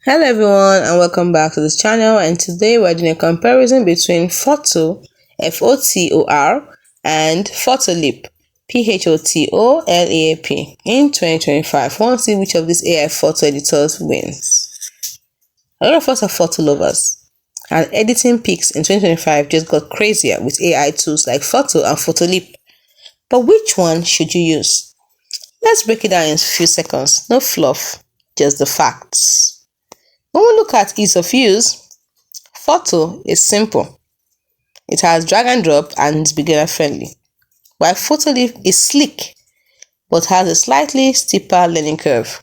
Hello everyone and welcome back to this channel, and today we're doing a comparison between Fotor, F-O-T-O-R, and Photoleap, P-H-O-T-O-L-E-A-P in 2025. We want to see which of these AI photo editors wins. A lot of us are photo lovers, and editing pics in 2025 just got crazier with AI tools like Fotor and Photoleap. But which one should you use? Let's break it down in a few seconds. No fluff, just the facts. When we look at ease of use, Fotor is simple. It has drag and drop and is beginner friendly, while Photoleap is sleek but has a slightly steeper learning curve.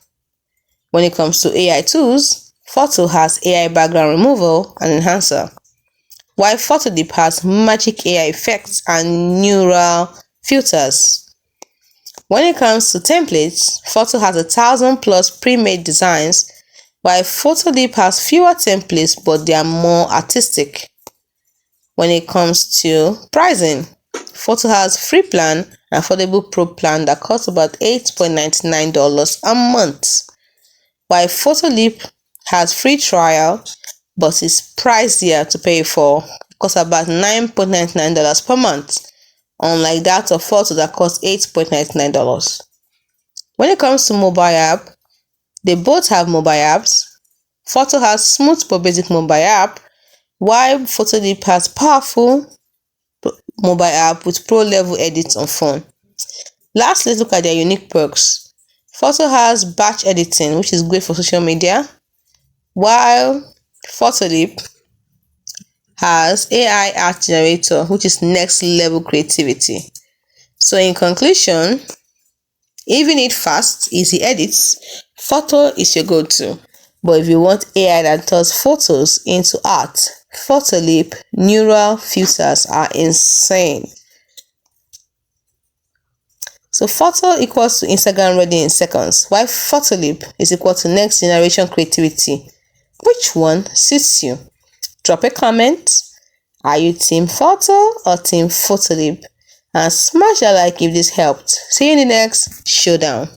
When it comes to AI tools, Fotor has AI background removal and enhancer, while Photoleap has magic AI effects and neural filters. When it comes to templates, Fotor has 1,000+ pre-made designs, while Photoleap has fewer templates but they are more artistic. When it comes to pricing, Fotor has free plan and affordable pro plan that costs about $8.99 a month, while Photoleap has free trial but is pricier to pay for, costs about $9.99 per month, unlike that of Fotor that costs $8.99. When it comes to mobile app, they both have mobile apps. Fotor has smooth but basic mobile app, while Photoleap has powerful mobile app with pro-level edits on phone. Lastly, let's look at their unique perks. Fotor has batch editing, which is great for social media, while Photoleap has AI art generator, which is next level creativity. So in conclusion, if you need fast, easy edits, Fotor is your go-to. But if you want AI that turns photos into art, Photoleap neural filters are insane. So Fotor equals to Instagram ready in seconds, while Photoleap is equal to next generation creativity. Which one suits you? Drop a comment. Are you team Fotor or team Photoleap? And smash that like if this helped. See you in the next showdown.